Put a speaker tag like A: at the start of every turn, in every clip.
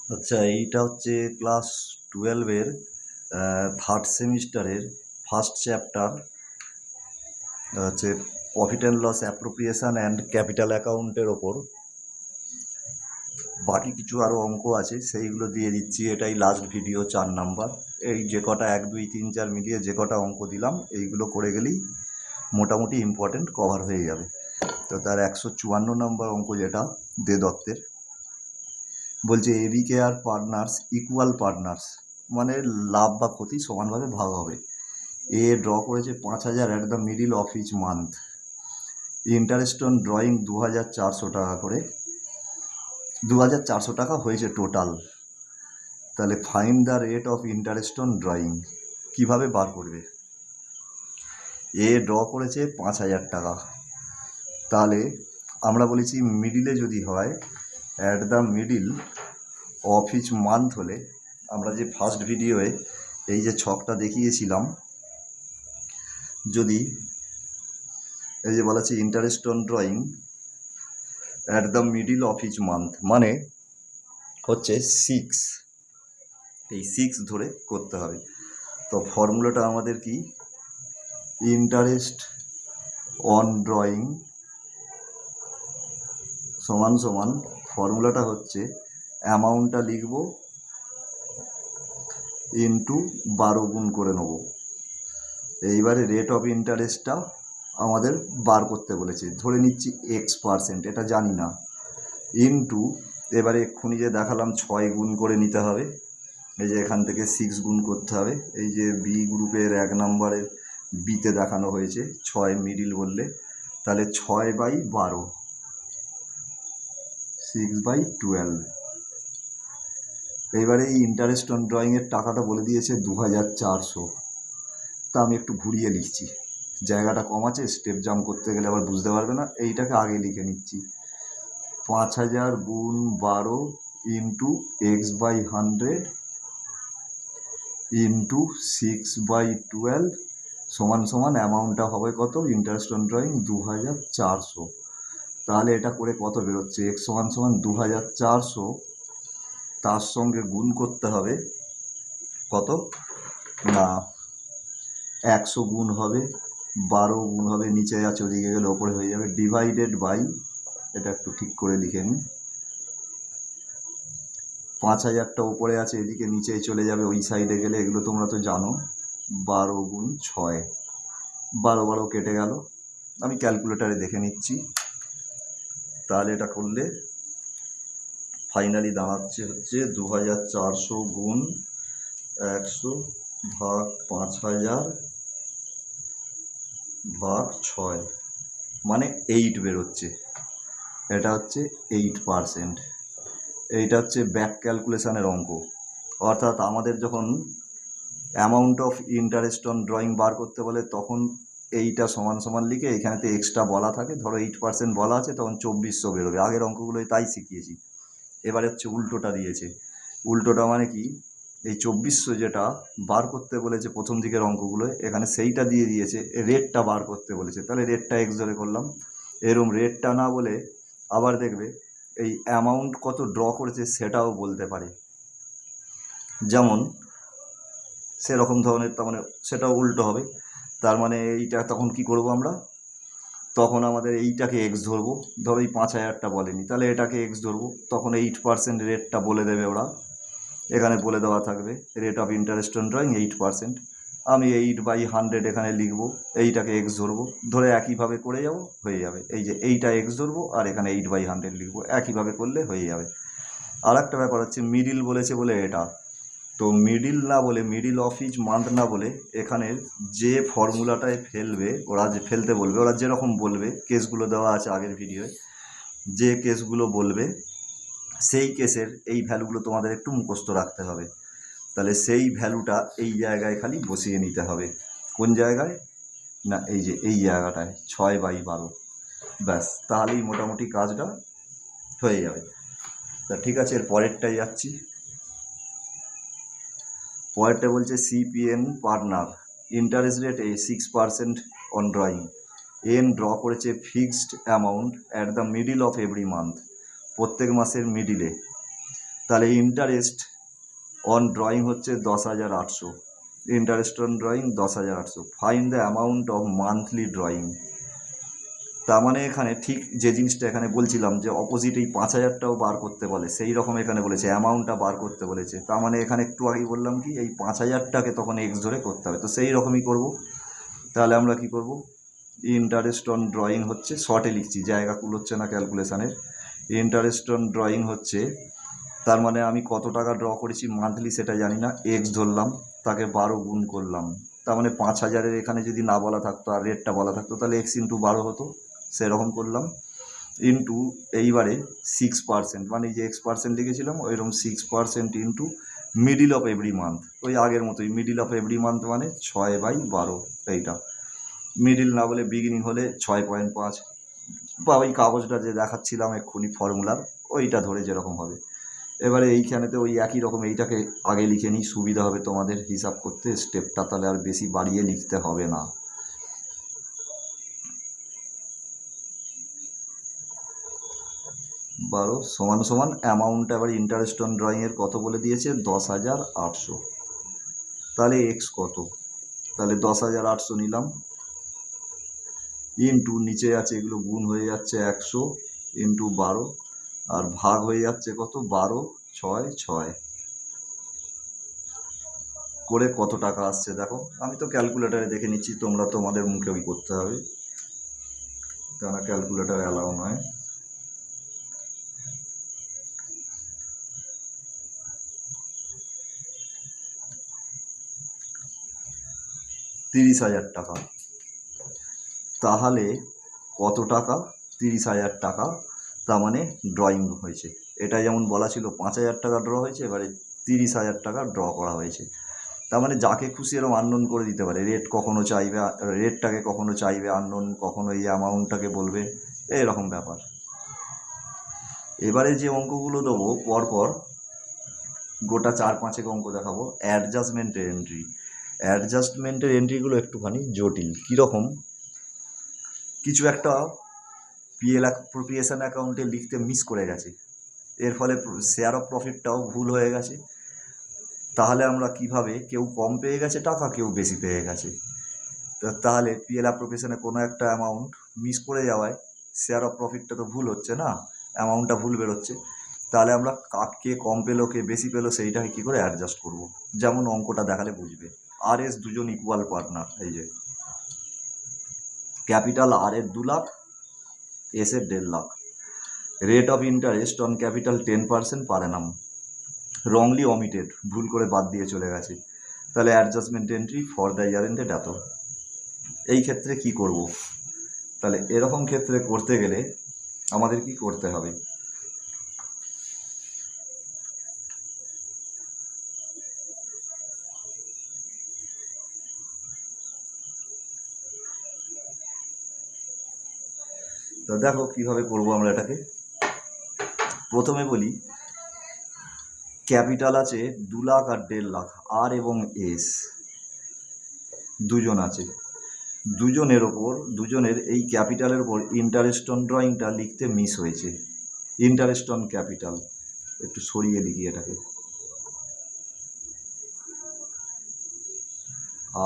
A: আচ্ছা, এইটা হচ্ছে ক্লাস 12-এর থার্ড সেমিস্টারের ফার্স্ট চ্যাপ্টার হচ্ছে profit and loss appropriation and capital অ্যাকাউন্টের ওপর। বাকি কিছু আরও অঙ্ক আছে, সেইগুলো দিয়ে দিচ্ছি। এটাই লাস্ট ভিডিও 4 নাম্বার। এই যে কটা 1 2 3 4 মিলিয়ে যে কটা অঙ্ক দিলাম এইগুলো করে গেলেই মোটামুটি ইম্পর্টেন্ট কভার হয়ে যাবে। তো তার 154 নম্বর অঙ্ক, যেটা দে দত্তের, বলছে এবিকে আর পার্টনার্স ইকুয়াল পার্টনার্স, মানে লাভ বা ক্ষতি সমানভাবে ভাগ হবে। এ ড্র করেছে 5,000 at the middle of each month. Interest on drawing 2,400 টাকা করে, 2,400 টাকা হয়েছে টোটাল। তাহলে find the rate of interest on drawing, কীভাবে বার করবে? এ ড্র করেছে 5,000 টাকা, তাহলে আমরা বলেছি মিডিলে যদি হয়, at the middle of each month হলে, আমরা যে ফার্স্ট ভিডিওয়ে এই যে ছকটা দেখিয়েছিলাম, যদি এই যে বলা আছে interest on drawing at the middle of each month, মানে হচ্ছে 6, এই 6 ধরে করতে হবে। তো ফর্মুলাটা আমাদের কি? ইন্টারেস্ট অন ড্রয়িং সমান সমান, ফর্মুলাটা হচ্ছে অ্যামাউন্টটা লিখব ইন্টু 12 গুণ করে নেব। এইবারে রেট অফ ইন্টারেস্টটা আমাদের বার করতে বলেছে, ধরে নিচ্ছি X%, এটা জানি না, ইন্টু এবারে এক্ষুনি যে দেখালাম 6 গুণ করে নিতে হবে। এই যে এখান থেকে 6 গুণ করতে হবে। এই যে বি গ্রুপের 1 নম্বরের বিতে দেখানো হয়েছে 6 মিডিল বললে, তাহলে 6/12, 6/12। এইবারে এই ইন্টারেস্ট অন ড্রয়িংয়ের টাকাটা বলে দিয়েছে 2,400। তা আমি একটু ঘুরিয়ে লিখছি, জায়গাটা কম আছে, স্টেপ জাম্প করতে গেলে আবার বুঝতে পারবে না। এইটাকে আগে লিখে নিচ্ছি, 5,000 গুণ 12 ইন্টু X/100 ইন্টু 6/12 সমান সমান অ্যামাউন্টটা হবে কত? Interest on drawing 2,400। তাহলে এটা করে কত বেরোচ্ছে? X সমান সমান 2,400, তার সঙ্গে গুণ করতে হবে কত না 100 গুণ হবে, 12 গুণ হবে, নিচে আছে ওদিকে গেলে ওপরে হয়ে যাবে, ডিভাইডেড বাই, এটা একটু ঠিক করে লিখে নিই, 5,000টা উপরে আছে, এদিকে নিচেই চলে যাবে ওই সাইডে গেলে, এগুলো তোমরা তো জানো। 12 গুণ 6, 12 কেটে গেল। আমি ক্যালকুলেটারে দেখে নিচ্ছি। তাহলে এটা করলে ফাইনালি দাঁড়াচ্ছে হচ্ছে 2,400 গুণ 100 ভাগ 5,000 ভাগ 6, মানে 8 বেরোচ্ছে। এটা হচ্ছে 8%। এইটা হচ্ছে ব্যাক ক্যালকুলেশনের অঙ্ক। অর্থাৎ আমাদের যখন amount of interest on drawing বার করতে বলে, তখন এইটা সমান সমান লিখে এখানেতে এক্সট্রা বলা থাকে, ধরো 8% বলা আছে, তখন 2,400 বেরোবে। আগের অঙ্কগুলোয় তাই শিখিয়েছি। এবারে হচ্ছে উল্টোটা দিয়েছে। উল্টোটা মানে কি? এই 2,400 যেটা বার করতে বলেছে প্রথম দিকের অঙ্কগুলোয়, এখানে সেইটা দিয়ে দিয়েছে, রেটটা বার করতে বলেছে, তাহলে রেটটা এক্স ধরে করলাম। এরম রেটটা না বলে আবার দেখবে এই অ্যামাউন্ট কত ড্র করেছে সেটাও বলতে পারে, যেমন সেরকম ধরনের, তার মানে সেটাও উল্টো হবে। তার মানে এইটা তখন কি করব আমরা? তখন আমাদের এইটাকে এক্স ধরবো, ধরো এই 5,000টা বলেনি, তাহলে এটাকে এক্স ধরবো, তখন 8% রেটটা বলে দেবে ওরা। এখানে বলে দেওয়া থাকবে rate of interest on drawing 8%। আমি 8/100 এখানে লিখবো, এইটাকে এক্স ধরবো, ধরে একইভাবে করে যাব, হয়ে যাবে। এই যে এইটা এক্স ধরবো আর এখানে 8/100 লিখবো, একইভাবে করলে হয়ে যাবে। আর একটা ব্যাপার হচ্ছে মিডিল বলেছে বলে এটা, তো মিডিল না বলে, মিডিল অফ ইচ মান্থ না বলে, এখানে যে ফর্মুলাটায় ফেলবে ওরা, যে ফেলতে বলবে ওরা, যেরকম বলবে, কেসগুলো দেওয়া আছে আগের ভিডিওয়, যে কেসগুলো বলবে সেই কেসের এই ভ্যালুগুলো তোমাদের একটু মুখস্থ রাখতে হবে। তাহলে সেই ভ্যালুটা এই জায়গায় খালি বসিয়ে নিতে হবে। কোন জায়গায়? না এই যে এই জায়গাটায় 6/12, ব্যাস, তাহলেই মোটামুটি কাজটা হয়ে যাবে। তা ঠিক আছে, এর পরেরটাই যাচ্ছি। পরেরটা বলছে CPN partner, interest rate 6% on drawing. N draw করেছে fixed amount at the middle of every month, প্রত্যেক মাসের মিডিলে। তাহলে ইন্টারেস্ট অন ড্রয়িং হচ্ছে 10,800, interest on drawing 10,800। Find the amount of monthly drawing. তার মানে এখানে ঠিক যে জিনিসটা এখানে বলছিলাম যে অপোজিট এই 5,000টাও বার করতে বলে, সেই রকম এখানে বলেছে অ্যামাউন্টটা বার করতে বলেছে। তার মানে এখানে একটু আগেই বললাম কি এই 5,000টাকে তখন এক্স ধরে করতে হবে, তো সেই রকমই করব। তাহলে আমরা কি করব, ইন্টারেস্ট অন ড্রয়িং হচ্ছে, শর্টে লিখছি জায়গা কুলোচ্ছে না ক্যালকুলেশানের, ইন্টারেস্ট অন ড্রয়িং হচ্ছে, তার মানে আমি কত টাকা ড্র করেছি মান্থলি সেটা জানি না, এক্স ধরলাম, তাকে 12 গুণ করলাম। তার মানে 5,000-এর এখানে যদি না বলা থাকতো আর রেটটা বলা থাকতো তাহলে এক্স ইন্টু 12 হতো, সেরকম করলাম। ইন্টু এইবারে 6%, মানে যে X% লিখেছিলাম ওইরকম 6% into middle of every month, ওই আগের মতোই মিডিল অফ এভরি মান্থ মানে 6/12। এইটা মিডিল না বলে বিগিনিং হলে 6.5, বা ওই কাগজটা যে দেখাচ্ছিলাম এক্ষুনি ফর্মুলার ওইটা ধরে যেরকম হবে। এবারে এইখানেতে ওই একই রকম এইটাকে আগে লিখে নিই, সুবিধা হবে তোমাদের হিসাব করতে, স্টেপটা তাহলে আর বেশি বাড়িয়ে লিখতে হবে না। 12 সমান সমান অ্যামাউন্টটা এবার ইন্টারেস্ট অন ড্রয়িংয়ের কত বলে দিয়েছে 10,800। তাহলে এক্স কত, তাহলে 10,800 নিলাম, ইন্টু নিচে আছে এগুলো গুণ হয়ে যাচ্ছে 100 ইন্টু 12, আর ভাগ হয়ে যাচ্ছে কত 12, 6, 6 করে কত টাকা আসছে দেখো। আমি তো ক্যালকুলেটারে দেখে নিচ্ছি, তোমরা তোমাদের মুখেই করতে হবে, কেন ক্যালকুলেটার অ্যালাউ নয়। 30,000 টাকা। তাহলে কত টাকা, 30,000 টাকা, তার মানে ড্রয়িং হয়েছে। এটা যেমন বলা ছিল 5,000 টাকা ড্র হয়েছে, এবারে 30,000 টাকা ড্র করা হয়েছে। তার মানে যাকে খুশি এরকম আননোন করে দিতে পারে, রেট কখনো চাইবে, রেটটাকে কখনো চাইবে আননোন, কখনো এই অ্যামাউন্টটাকে বলবে, এরকম ব্যাপার। এবারে যে অঙ্কগুলো দেবো পরপর গোটা 4-5 অঙ্ক দেখাবো, অ্যাডজাস্টমেন্টের এন্ট্রি। অ্যাডজাস্টমেন্টের এন্ট্রিগুলো একটুখানি জটিল। কীরকম, কিছু একটা পিএল অ্যাপ্রোপ্রিয়েশন অ্যাকাউন্টে লিখতে মিস করে গেছে, এর ফলে শেয়ার অফ প্রফিটটাও ভুল হয়ে গেছে। তাহলে আমরা কিভাবে, কেউ কম পেয়ে গেছে টাকা, কেউ বেশি পেয়ে গেছে, তাহলে পিএল অ্যাপ্রোপ্রিয়েশনে কোনো একটা অ্যামাউন্ট মিস করে যাওয়ায় শেয়ার অফ প্রফিটটা তো ভুল হচ্ছে না, অ্যামাউন্টটা ভুল বেরোচ্ছে। তাহলে আমরা কে কম পেলো কে বেশি পেলো সেইটাকে কী করে অ্যাডজাস্ট করব, যেমন অঙ্কটা দেখালে বুঝবে। আর এস দুজন ইকুয়াল পার্টনার, এই যে ক্যাপিটাল আর এর 2 লাখ, এস এর 1.5 lakh. Rate of interest on capital 10% per Anam, wrongly omitted, ভুল করে বাদ দিয়ে চলে গেছে। তাহলে adjustment entry for the year ended এত। এই ক্ষেত্রে কি করব, তাহলে এরকম ক্ষেত্রে করতে গেলে আমাদের কি করতে হবে, তো দেখো কীভাবে করব আমরা এটাকে। প্রথমে বলি ক্যাপিটাল আছে 2 লাখ আর 1.5 লাখ, আর এবং এস দুজন আছে, দুজনের এই ক্যাপিটালের ওপর ইন্টারেস্ট অন ড্রয়িংটা লিখতে মিস হয়েছে। ইন্টারেস্ট অন ক্যাপিটাল একটু সরিয়ে লিখি এটাকে,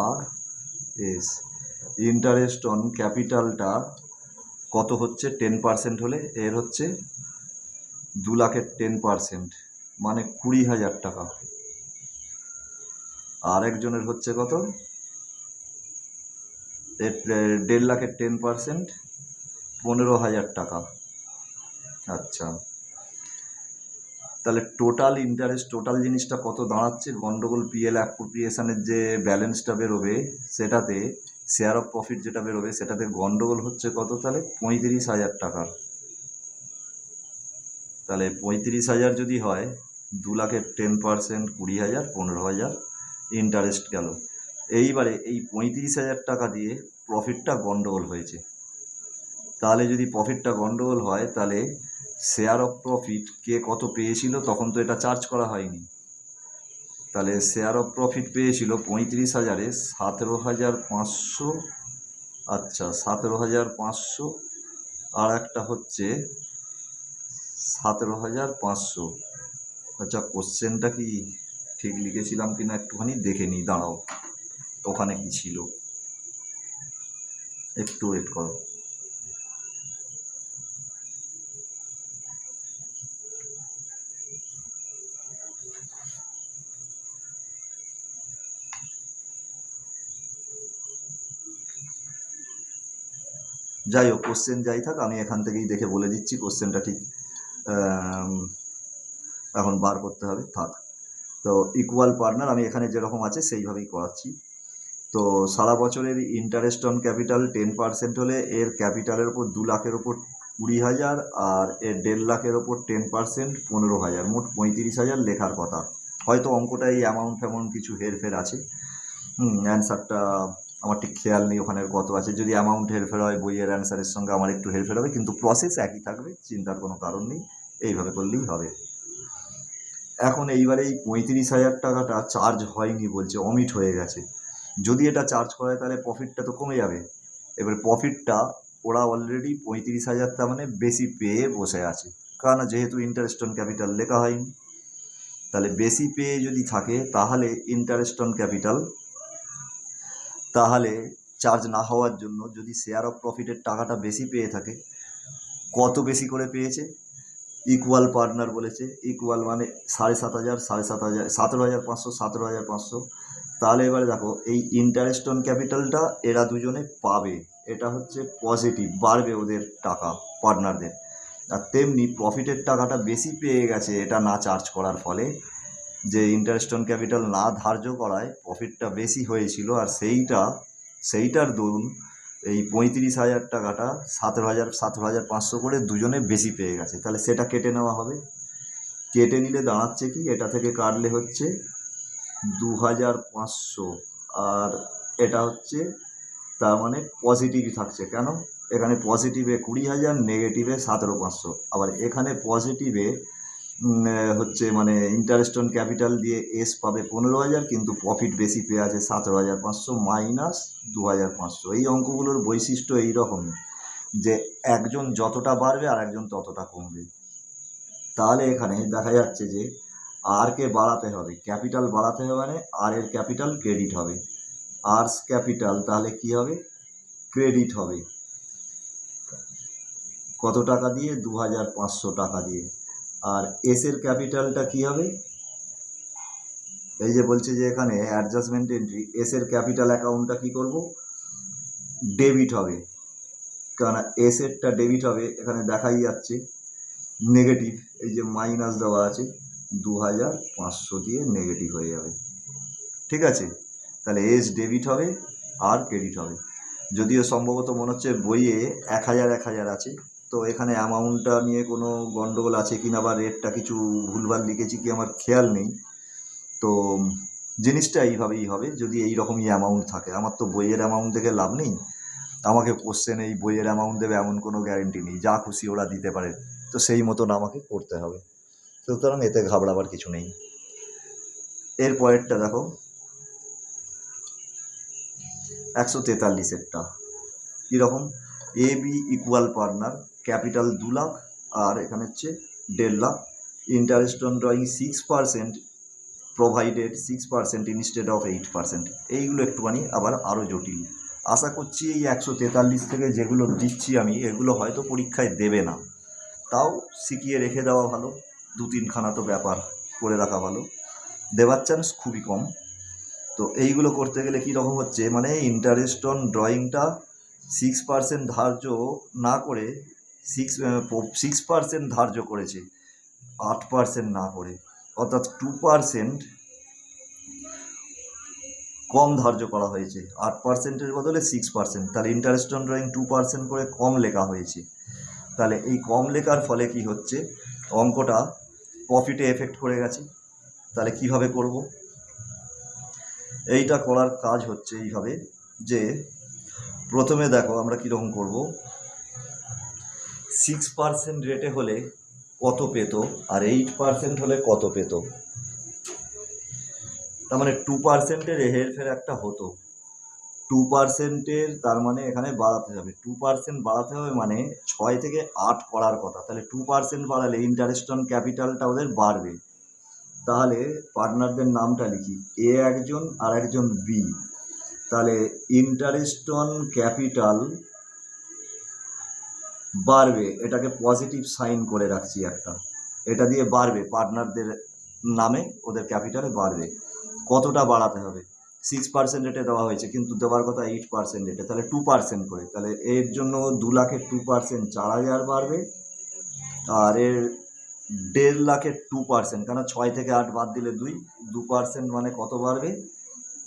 A: আর এস। ইন্টারেস্ট অন ক্যাপিটালটা কত হচ্ছে 10% হলে, এর হচ্ছে 2 লাখের 10% মানে 20,000 টাকা। আর একজনের হচ্ছে কত, 1.5 লাখের 10% 15,000 টাকা। আচ্ছা, তাহলে টোটাল ইন্টারেস্ট, টোটাল জিনিসটা কত দাঁড়াচ্ছে, গন্ডগোল পিএল অ্যাপ্রোপ্রিয়েশনের যে ব্যালেন্সটা বেরোবে সেটাতে, শেয়ার অফ প্রফিট যেটা বেরোবে সেটাতে গন্ডগোল হচ্ছে কত, তাহলে 35,000 টাকার। তাহলে 35,000 যদি হয়, 2 লাখের 10% 20,000, 15,000 ইন্টারেস্ট গেল। এইবারে এই 35,000 টাকা দিয়ে প্রফিটটা গন্ডগোল হয়েছে। তাহলে যদি প্রফিটটা গন্ডগোল হয় তাহলে শেয়ার অফ প্রফিট কে কত পেয়েছিল, তখন তো এটা চার্জ করা হয়নি, তাহলে শেয়ার অফ প্রফিট পেয়েছিল 35,000-এ 17,500। আচ্ছা 17,500, আর একটা হচ্ছে 17,500, আচ্ছা, কোশ্চেনটা কি ঠিক লিখেছিলাম কিনা একটুখানি দেখে নিই, দাঁড়াও। ওখানে কি ছিল, একটু ওয়েট করো। যাই হোক, কোশ্চেন যাই থাক, আমি এখান থেকেই দেখে বলে দিচ্ছি কোশ্চেনটা ঠিক আম, এখন বার করতে হবে, থাক। তো ইকুয়াল পার্টনার আমি এখানে যেরকম আছে সেইভাবেই করাচ্ছি। তো সারা বছরের ইন্টারেস্ট অন ক্যাপিটাল 10% হলে এর ক্যাপিটালের ওপর 2 লাখের ওপর 20,000, আর এর 1.5 লাখের ওপর 10% 15,000, মোট 35,000 লেখার কথা। হয়তো অঙ্কটা এই অ্যামাউন্ট ফ্যামাউন্ট কিছু হেরফের আছে, অ্যান্সারটা আমার ঠিক খেয়াল নেই ওখানে কত আছে। যদি অ্যামাউন্ট হেরফের হয় বইয়ের অ্যান্সারের সঙ্গে আমার একটু হেরফের হবে, কিন্তু প্রসেস একই থাকবে, চিন্তার কোনো কারণ নেই, এইভাবে করলেই হবে। এখন এইবারে এই 35,000 টাকাটা চার্জ হয়নি বলছে, অমিট হয়ে গেছে। যদি এটা চার্জ করা হয় তাহলে প্রফিটটা তো কমে যাবে। এবার প্রফিটটা ওরা অলরেডি 35,000 তার মানে বেশি পেয়ে বসে আছে, কারণ যেহেতু ইন্টারেস্ট অন ক্যাপিটাল লেখা হয়নি। তাহলে বেশি পেয়ে যদি থাকে তাহলে ইন্টারেস্ট অন ক্যাপিটাল, তাহলে চার্জ না হওয়ার জন্য যদি শেয়ার অফ প্রফিটের টাকাটা বেশি পেয়ে থাকে, কত বেশি করে পেয়েছে, ইকুয়াল পার্টনার বলেছে, ইকুয়াল মানে 7,500, 7,500, 17,500, 17,500। তাহলে এবারে দেখো এই ইন্টারেস্ট অন ক্যাপিটালটা এরা দুজনে পাবে, এটা হচ্ছে পজিটিভ, বাড়বে ওদের টাকা পার্টনারদের। আর তেমনি প্রফিটের টাকাটা বেশি পেয়ে গেছে এটা না চার্জ করার ফলে, যে ইন্টারেস্ট অন ক্যাপিটাল না ধার্য করায় প্রফিটটা বেশি হয়েছিল, আর সেইটার দরুন এই 35,000 টাকাটা 17,000, 17,500 করে দুজনে বেশি পেয়ে গেছে। তাহলে সেটা কেটে নেওয়া হবে। কেটে নিলে দাঁড়াচ্ছে কি, এটা থেকে কাটলে হচ্ছে 2,500, আর এটা হচ্ছে তার মানে পজিটিভই থাকছে। কেন, এখানে পজিটিভে 20,000, নেগেটিভে 17,500, আবার এখানে পজিটিভে হচ্ছে মানে ইন্টারেস্ট অন ক্যাপিটাল দিয়ে এস পাবে 15,000, কিন্তু প্রফিট বেশি পেয়ে আছে 17,500, মাইনাস 2,500। এই অঙ্কগুলোর বৈশিষ্ট্য এইরকমই, যে একজন যতটা বাড়বে আর একজন ততটা কমবে। তাহলে এখানে দেখা যাচ্ছে যে আর কে বাড়াতে হবে, ক্যাপিটাল বাড়াতে হবে, মানে আর এর ক্যাপিটাল ক্রেডিট হবে, আর্স ক্যাপিটাল তাহলে কি হবে, ক্রেডিট হবে। কত টাকা দিয়ে, 2,500 টাকা দিয়ে। আর এসের ক্যাপিটালটা কি হবে, এই যে বলছে যে এখানে অ্যাডজাস্টমেন্ট এন্ট্রি, এসের ক্যাপিটাল অ্যাকাউন্টটা কি করব, ডেবিট হবে, কারণ এসেরটা ডেবিট হবে, এখানে দেখাই যাচ্ছে নেগেটিভ, এই যে মাইনাস দেওয়া আছে, 2,500 দিয়ে নেগেটিভ হয়ে যাবে। ঠিক আছে, তাহলে এস ডেবিট হবে আর ক্রেডিট হবে। যদিও সম্ভবত মনে হচ্ছে বইয়ে 1,000 1,000 আছে, তো এখানে অ্যামাউন্টটা নিয়ে কোনো গন্ডগোল আছে কিনা বা রেটটা কিছু ভুলভাল লিখেছি কি আমার খেয়াল নেই। তো জিনিসটা এইভাবেই হবে যদি এই রকমই অ্যামাউন্ট থাকে। আমার তো বইয়ের অ্যামাউন্ট দেখে লাভ নেই, আমাকে কোশ্চেন এই বইয়ের অ্যামাউন্ট দেবে এমন কোনো গ্যারেন্টি নেই, যা খুশি ওরা দিতে পারে, তো সেই মতন আমাকে করতে হবে। সুতরাং এতে ঘাবড়াবার কিছু নেই। এর পরেরটা দেখো, 143-এরটা কীরকম, A B equal partner, capital 2 lakh, আর এখানে হচ্ছে 1.5 lakh, interest on drawing 6%, provided 6% instead of 8%। এইগুলো একটুখানি আবার আরও জটিল। আশা করছি এই 143 থেকে যেগুলো দিচ্ছি আমি, এগুলো হয়তো পরীক্ষায় দেবে না, তাও শিখিয়ে রেখে দেওয়া ভালো, 2-3খানা তো ব্যাপার করে রাখা ভালো, দেওয়ার চান্স খুবই কম। তো এইগুলো করতে গেলে কীরকম হচ্ছে, মানে ইন্টারেস্ট অন ড্রয়িংটা 6% ধার্য না করে 6% ধার্য করেছে, 8% না করে, অর্থাৎ 2% কম ধার্য করা হয়েছে, 8%-এর বদলে 6%। তাহলে ইন্টারেস্ট অন ড্রয়িং 2% করে কম লেখা হয়েছে। তাহলে এই কম লেখার ফলে কি হচ্ছে, অঙ্কটা প্রফিটে এফেক্ট করে গেছে। তাহলে কিভাবে করব, এইটা করার কাজ হচ্ছে এইভাবে, যে প্রথমে দেখো আমরা কীরকম করব, 6% রেটে হলে কত পেত আর 8% হলে কত পেত, তার মানে 2%-এর হেরফের একটা হতো, 2%-এর তার মানে এখানে বাড়াতে হবে, 2% বাড়াতে হবে, মানে 6 থেকে 8 করার কথা। তাহলে 2% বাড়ালে ইন্টারেস্ট অন ক্যাপিটালটা ওদের বাড়বে, তাহলে পার্টনারদের নামটা লিখি, এ একজন আর একজন বি। তাহলে ইন্টারেস্ট অন ক্যাপিটাল বাড়বে, এটাকে পজিটিভ সাইন করে রাখছি একটা, এটা দিয়ে বাড়বে, পার্টনারদের নামে ওদের ক্যাপিটালে বাড়বে। কতটা বাড়াতে হবে? 6% রেটে দেওয়া হয়েছে, কিন্তু দেওয়ার কথা 8% রেটে, তাহলে 2% করে। তাহলে এর জন্য 2,00,000-এর 2% 4,000 বাড়বে, আর এর 1,50,000-এর 2%, কেন 6 থেকে 8 বাদ দিলে 2% মানে কত বাড়বে?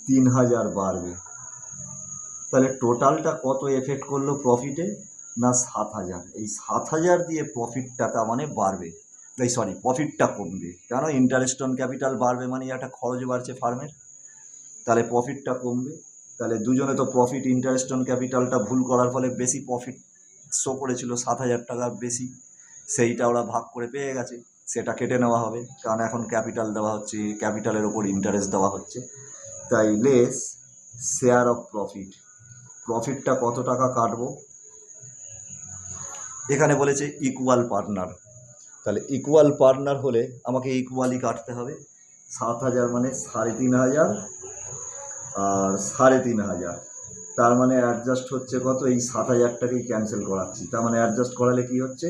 A: 3,000 বাড়বে। তাহলে টোটালটা কত এফেক্ট করলো প্রফিটে? না 7,000। এই 7,000 দিয়ে প্রফিটটা তার মানে বাড়বে, প্রফিটটা কমবে, কেন ইন্টারেস্ট অন ক্যাপিটাল বাড়বে মানে একটা খরচ বাড়ছে ফার্মের, তাহলে প্রফিটটা কমবে। তাহলে দুজনে তো প্রফিট ইন্টারেস্ট অন ক্যাপিটালটা ভুল করার ফলে বেশি প্রফিট শো করেছিল, 7,000 টাকা বেশি, সেইটা ওরা ভাগ করে পেয়ে গেছে, সেটা কেটে নেওয়া হবে, কারণ এখন ক্যাপিটাল দেওয়া হচ্ছে, ক্যাপিটালের ওপর ইন্টারেস্ট দেওয়া হচ্ছে। তাই লেস শেয়ার অফ প্রফিট, প্রফিটটা কত টাকা কাটবো? এখানে বলেছে ইকুয়াল পার্টনার, তাহলে ইকুয়াল পার্টনার হলে আমাকে ইকুয়ালি কাটতে হবে। 7,000 মানে 3,500 আর 3,500, তার মানে অ্যাডজাস্ট হচ্ছে কত? এই 7,000টাকেই ক্যান্সেল করাচ্ছি, তার মানে অ্যাডজাস্ট করালে কি হচ্ছে,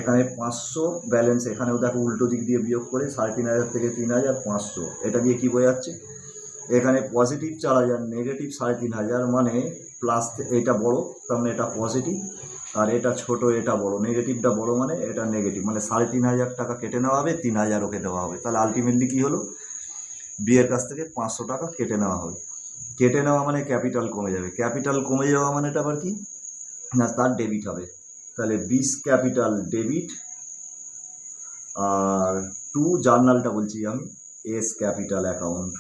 A: এখানে 500 ব্যালেন্স, এখানেও দেখো উল্টো দিক দিয়ে বিয়োগ করে 3,500 থেকে 3,000 500, এটা দিয়ে কি বোঝাচ্ছে? এখানে পজিটিভ 4,000, নেগেটিভ 3,500, মানে প্লাস, এটা বড় তার মানে এটা পজিটিভ, আর এটা ছোট এটা বড়, নেগেটিভটা বড় মানে এটা নেগেটিভ, মানে 3,500 টাকা কেটে নেওয়া হবে, 3,000 ওকে দেওয়া হবে। তাহলে আলটিমেটলি কী হলো, বিয়ের কাছ থেকে 500 টাকা কেটে নেওয়া হবে। কেটে নেওয়া মানে ক্যাপিটাল কমে যাবে, ক্যাপিটাল কমে যাওয়া মানে এটা আবার কি না, তার ডেবিট হবে। তাহলে 20 ক্যাপিটাল ডেবিট, আর 2 জার্নালটা বলছি আমি, এস ক্যাপিটাল অ্যাকাউন্ট।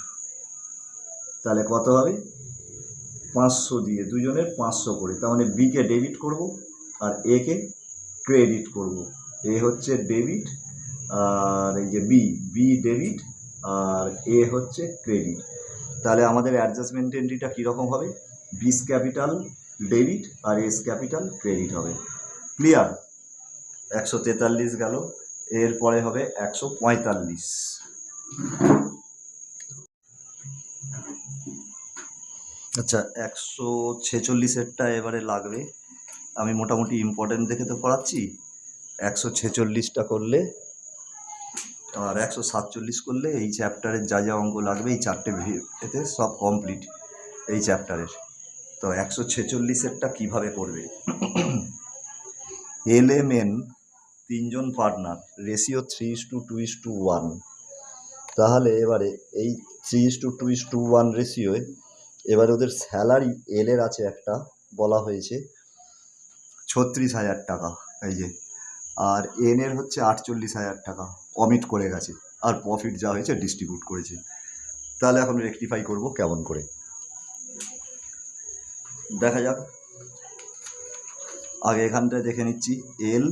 A: তাহলে কত হবে? 500 দিয়ে দুজনের 500 করে, তার মানে বিকে ডেবিট করব আর একে ক্রেডিট করব। এ হচ্ছে ডেবিট, আর এই যে বি ডেবিট, আর এ হচ্ছে ক্রেডিট। তাহলে আমাদের অ্যাডজাস্টমেন্ট এন্ট্রিটা কীরকম হবে? 20 ক্যাপিটাল ডেবিট আর এস ক্যাপিটাল ক্রেডিট হবে। ক্লিয়ার? 143 গেল, এরপরে হবে 145। আচ্ছা, 146-এরটা এবারে লাগবে, আমি মোটামুটি ইম্পর্টেন্ট দেখে তো করাচ্ছি। 146টা করলে আর 147 করলে এই চ্যাপ্টারের যা যা অঙ্ক লাগবে এই 4টে এতে সব কমপ্লিট এই চ্যাপ্টারের। তো 146-এরটা কীভাবে করবে? LMN 3জন পার্টনার, রেশিও 3:2:1। তাহলে এবারে এই 3:2:1 রেশিওয় এবারে ওদের স্যালারি এলের আছে একটা, বলা হয়েছে 36,000 টাকা, এই যে, আর এনের হচ্ছে 48,000 টাকা, কমিট করে গেছে, আর প্রফিট যা হয়েছে ডিস্ট্রিবিউট করেছে। তাহলে এখন রেকটিফাই করব কেমন করে দেখা যাক। আগে এখানটায় দেখে নিচ্ছি এল,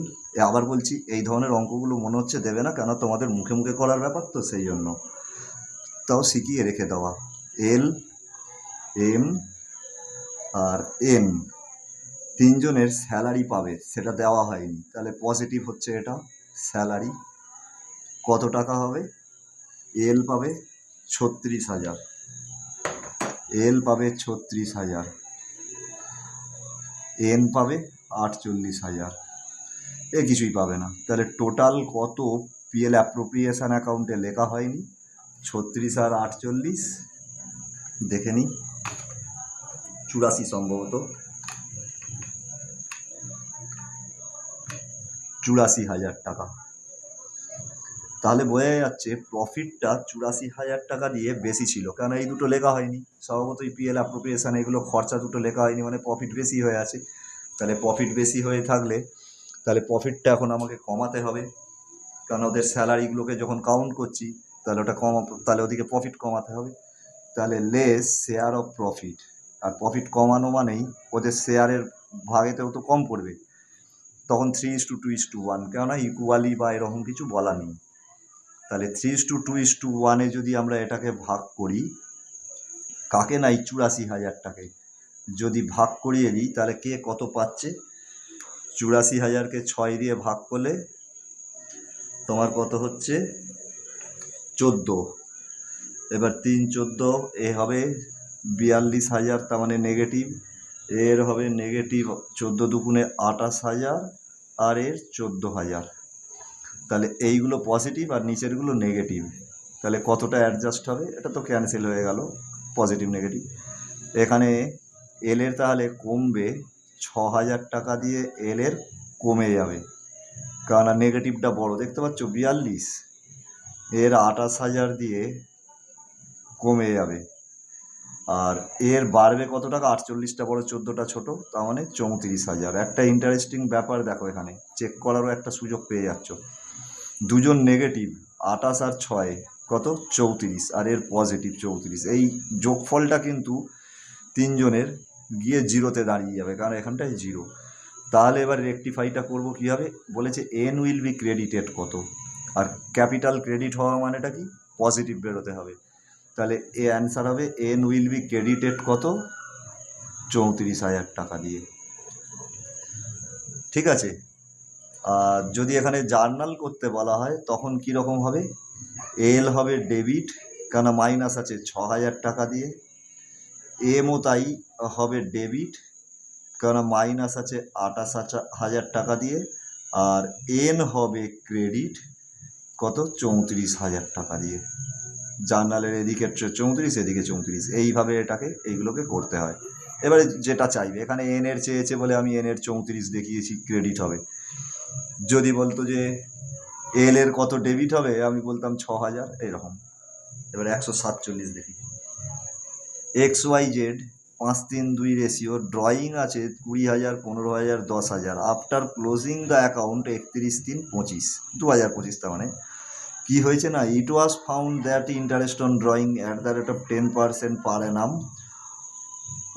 A: আবার বলছি এই ধরনের অঙ্কগুলো মনে হচ্ছে দেবে না, কেন তোমাদের মুখে মুখে করার ব্যাপার তো, সেই জন্য তাও শিখিয়ে রেখে দেওয়া। এল, এম আর এন, তিনজনের স্যালারি পাবে, সেটা দেওয়া হয়নি, তাহলে পজিটিভ হচ্ছে এটা স্যালারি। কত টাকা হবে? এল পাবে 36,000, এল পাবে 36,000, এন পাবে 48,000, এ কিছুই পাবে না। তাহলে টোটাল কত পিএল অ্যাপ্রোপ্রিয়েশন অ্যাকাউন্টে লেখা হয়নি? 36 আর 48 দেখে নিই, 84 সম্ভবত, 84,000 টাকা। তাহলে বোঝা যাচ্ছে প্রফিটটা 84,000 টাকা দিয়ে বেশি ছিল, কারণ এই দুটো লেখা হয়নি, স্বভাবতই পিএল অ্যাপ্রোপ্রিয়েশন এগুলো খরচা দুটো লেখা হয়নি, মানে প্রফিট বেশি হয়ে আছে। তাহলে প্রফিট বেশি হয়ে থাকলে তাহলে প্রফিটটা এখন আমাকে কমাতে হবে, কারণ ওদের স্যালারিগুলোকে যখন কাউন্ট করছি তাহলে ওটা তাহলে ওদিকে প্রফিট কমাতে হবে। তাহলে লেস শেয়ার অফ প্রফিট, আর প্রফিট কমানো মানেই ওদের শেয়ারের ভাগেতেও তো কম পড়বে, তখন 3:2:1, কেননা ইকুয়ালি বা এরকম কিছু বলা নেই। তাহলে 3:2:1-এ যদি আমরা এটাকে ভাগ করি, কাকে না এই 84,000টাকে যদি ভাগ করিয়ে দিই, তাহলে কে কত পাচ্ছে? 84,000কে 6 দিয়ে ভাগ করলে তোমার কত হচ্ছে? 14, এবার 3 14 এ হবে 42,000, তার মানে নেগেটিভ। এর হবে নেগেটিভ 14 দুগুণে 28,000, আর এর 14,000। তাহলে এইগুলো পজিটিভ আর নিচেরগুলো নেগেটিভ। তাহলে কতটা অ্যাডজাস্ট হবে? এটা তো ক্যান্সেল হয়ে গেল, পজিটিভ নেগেটিভ। এখানে এল এর তাহলে কমবে 6,000 টাকা দিয়ে, এল এর কমে যাবে, কারণ নেগেটিভটা বড়, দেখতে পাচ্ছ 42, এর 28,000 দিয়ে কমে যাবে। আর এর বাড়বে কত টাকা? 48টা বড়, 14টা ছোট, তার মানে 34,000। একটা ইন্টারেস্টিং ব্যাপার দেখো, এখানে চেক করারও একটা সুযোগ পেয়ে যাচ্ছ। দুজন নেগেটিভ 28 আর 6 কত? 34, আর এর পজিটিভ 34। এই যোগফলটা কিন্তু তিনজনের গিয়ে জিরোতে দাঁড়িয়ে যাবে, কারণ এখানটায় জিরো। তাহলে এবার রেকটিফাইটা করবো কীভাবে? বলেছে এন উইল বি ক্রেডিটেড কত, আর ক্যাপিটাল ক্রেডিট হওয়া মানেটা কি? পজিটিভ বেরোতে হবে। তাহলে এ অ্যান্সার হবে এন উইল বি ক্রেডিটেড কত? 34,000 টাকা দিয়ে। ঠিক আছে। আর যদি এখানে জার্নাল করতে বলা হয় তখন কি রকম হবে? এল হবে ডেবিট, কেন মাইনাস আছে 6,000 টাকা দিয়ে। এমও তাই হবে ডেবিট, কারণ মাইনাস আছে 28,000 টাকা দিয়ে। আর এন হবে ক্রেডিট কত? 34,000 টাকা দিয়ে। জার্নালের এদিকে 34, এদিকে 34, এইভাবে এইগুলোকে করতে হয়। এবারে যেটা চাইবে, এখানে এন এর চেয়েছে বলে আমি এন এর 34 দেখিয়েছি, ক্রেডিট হবে। যদি বলতো যে এল এর কত ডেবিট হবে, আমি বলতাম 6,000, এইরকম। এবার 147 দেখি। X Y Z 5 3 2 ratio, drawing আছে 20,000, 15,000, 10,000। আফটার ক্লোজিং দ্য অ্যাকাউন্ট 31 3 25, 2025, তার মানে কি হয়েছে না, it was found that interest on drawing at the rate of 10% per annum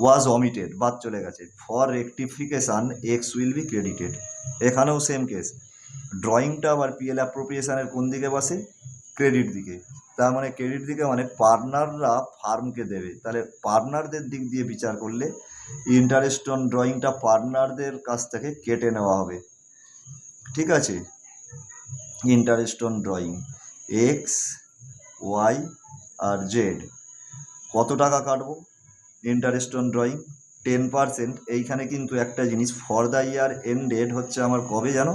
A: was omitted, বাদ চলে গেছে। For rectification X will be credited. এখানেও সেম কেস, ড্রয়িংটা আবার পিএল অ্যাপ্রোপ্রিয়েশনের কোন দিকে বসে? ক্রেডিট দিকে। তার মানে ক্রেডিট দিকে মানে পার্টনাররা ফার্মকে দেবে। তাহলে পার্টনারদের দিক দিয়ে বিচার করলে ইন্টারেস্ট অন ড্রয়িংটা পার্টনারদের কাছ থেকে কেটে নেওয়া হবে। ঠিক আছে। Interest on drawing X Y আর জেড, কত টাকা কাটবো? Interest on drawing 10%। এইখানে কিন্তু একটা জিনিস, ফর দ্য ইয়ার এন্ডেড হচ্ছে আমার কবে জানো?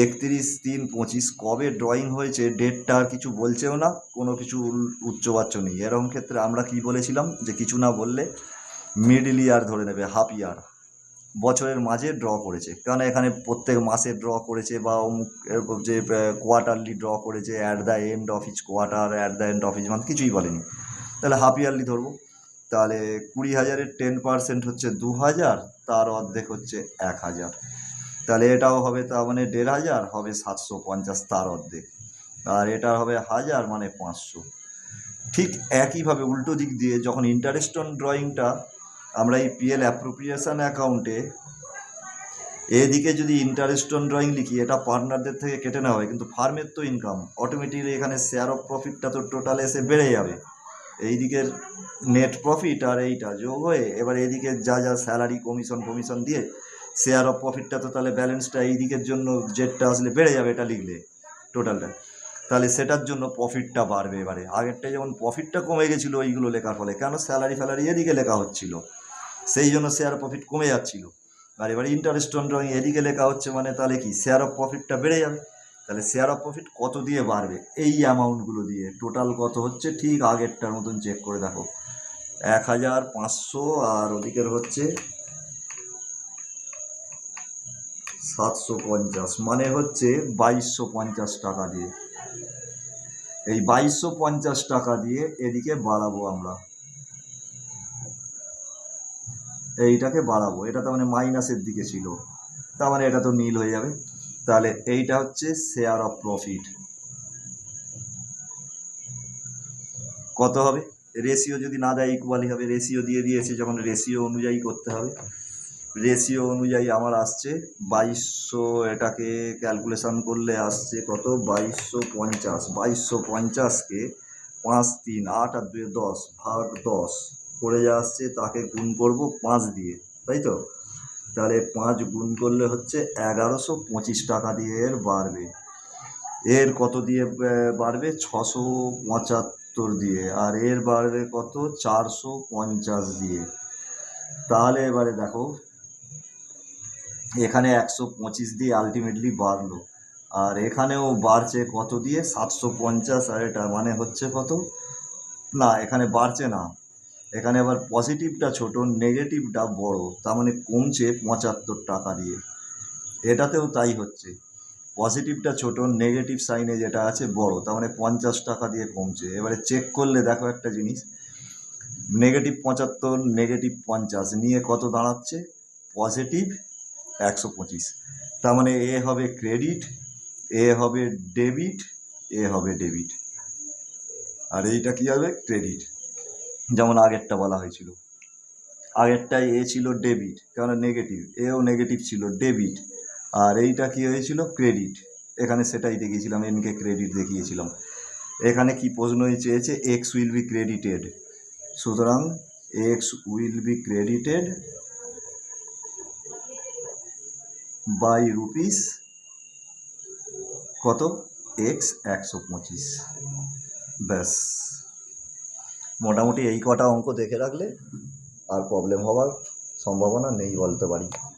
A: 31 3 25। কবে ড্রয়িং হয়েছে ডেটটা আর কিছু বলছেও না, কোনো কিছু উচ্চবাচ্য নেই। এরকম ক্ষেত্রে আমরা কি বলেছিলাম, যে কিছু না বললে মিডল ইয়ার ধরে নেবে, হাফ ইয়ার, বছরের মাঝে ড্র করেছে। কারণ এখানে প্রত্যেক মাসে ড্র করেছে, বা অমুক এরকম যে কোয়ার্টারলি ড্র করেছে, at the end of each quarter, at the end of each month, কিছুই বলেনি। তাহলে হাফ ইয়ারলি ধরবো। তাহলে 20,000-এর 10% হচ্ছে 2,000, তার অর্ধেক হচ্ছে 1,000। তাহলে এটাও হবে, তার মানে 1,500 হবে 750, তার অর্ধেক। আর এটা হবে 1,000, মানে 500। ঠিক একইভাবে উল্টো দিক দিয়ে যখন ইন্টারেস্ট অন ড্রয়িংটা আমরা এই পিএল অ্যাপ্রোপ্রিয়েশন অ্যাকাউন্টে এদিকে যদি ইন্টারেস্ট অন ড্রয়িং লিখি, এটা পার্টনারদের থেকে কেটে নেওয়া হয়, কিন্তু ফার্মের তো ইনকাম, অটোমেটিকলি এখানে শেয়ার অফ প্রফিটটা তো টোটাল এসে বেড়ে যাবে। এই দিকের নেট প্রফিট আর এইটা যোগ হয়ে এবার এদিকে যা যা স্যালারি কমিশন দিয়ে শেয়ার অফ প্রফিটটা তো তাহলে ব্যালেন্সটা এই দিকের জন্য জেটটা আসলে বেড়ে যাবে, এটা লিখলে টোটালটা। তাহলে সেটার জন্য প্রফিটটা বাড়বে। এবারে আগেরটায় যেমন প্রফিটটা কমে গেছিলো এইগুলো লেখার ফলে, কেন স্যালারি ফ্যালারি এদিকে লেখা হচ্ছিল, সেই জন্য শেয়ার প্রফিট কমে যাচ্ছিল। আর এবারে ইন্টারেস্ট অন ড্রয়িং এদিকে লেখা হচ্ছে, মানে তাহলে কি শেয়ার অফ প্রফিটটা বেড়ে যাবে। তাহলে শেয়ার অফ প্রফিট কত দিয়ে বাড়বে? এই অ্যামাউন্টগুলো দিয়ে। টোটাল কত হচ্ছে? ঠিক আগেরটার মতন চেক করে দেখো, 1,500, আর ওদিকের হচ্ছে 750, মানে হচ্ছে 2,250 টাকা দিয়ে। এই 2,250 টাকা দিয়ে এদিকে বাড়াবো আমরা, এইটাকে বাড়াবো। এটা তো মানে মাইনাসের দিকে ছিল, তার মানে এটা তো নীল হয়ে যাবে। তাহলে এইটা হচ্ছে শেয়ার অফ প্রফিট। কত হবে? রেশিও যদি না দেয় ইকুয়ালি হবে, রেশিও দিয়ে দিয়েছে যখন, রেশিও অনুযায়ী করতে হবে। রেশিও অনুযায়ী আমার আসছে 2,200, এটাকে ক্যালকুলেশন করলে আসছে কত? 2,250। 2,250-কে 5 3 8 আর 2 10 ভাগ 10 করে যা আসছে তাকে গুণ করব 5 দিয়ে, তাই তো? তাহলে 5 গুণ করলে হচ্ছে 1,125 টাকা দিয়ে এর বাড়বে। এর কত দিয়ে বাড়বে 675 দিয়ে, আর এর বাড়বে কত 450 দিয়ে। তাহলে এবারে দেখো এখানে 125 দিয়ে আলটিমেটলি বাড়লো, আর এখানেও বাড়ছে কত দিয়ে 750, আর এটা মানে হচ্ছে কত না, এখানে বাড়ছে না, এখানে আবার পজিটিভটা ছোট নেগেটিভটা বড়, তার মানে কমছে 75 টাকা দিয়ে। এটাতেও তাই হচ্ছে, পজিটিভটা ছোট নেগেটিভ সাইনে যেটা আছে বড়, তার মানে 50 টাকা দিয়ে কমছে। এবারে চেক করলে দেখো একটা জিনিস, -75 -50 নিয়ে কত দাঁড়াচ্ছে পজিটিভ 125, তার মানে এ হবে ক্রেডিট, এ হবে ডেবিট, এ হবে ডেবিট, আর এইটা কি হবে ক্রেডিট। যেমন আগেরটা বলা হয়েছিল, আগেরটায় এ ছিল ডেবিট কারণ নেগেটিভ, এও নেগেটিভ ছিল ডেবিট, আর এইটা কি হয়েছিল ক্রেডিট, এখানে সেটাই দেখিয়েছিলাম, এনকে ক্রেডিট দেখিয়েছিলাম। এখানে কি প্রশ্ন চেয়েছে এক্স উইল বি ক্রেডিটেড, সুতরাং X will be credited by rupees কত এক্স 125। ব্যাস, মোটামুটি এই কটা অঙ্ক দেখে রাখলে আর প্রবলেম হওয়ার সম্ভাবনা নেই বলতে পারি।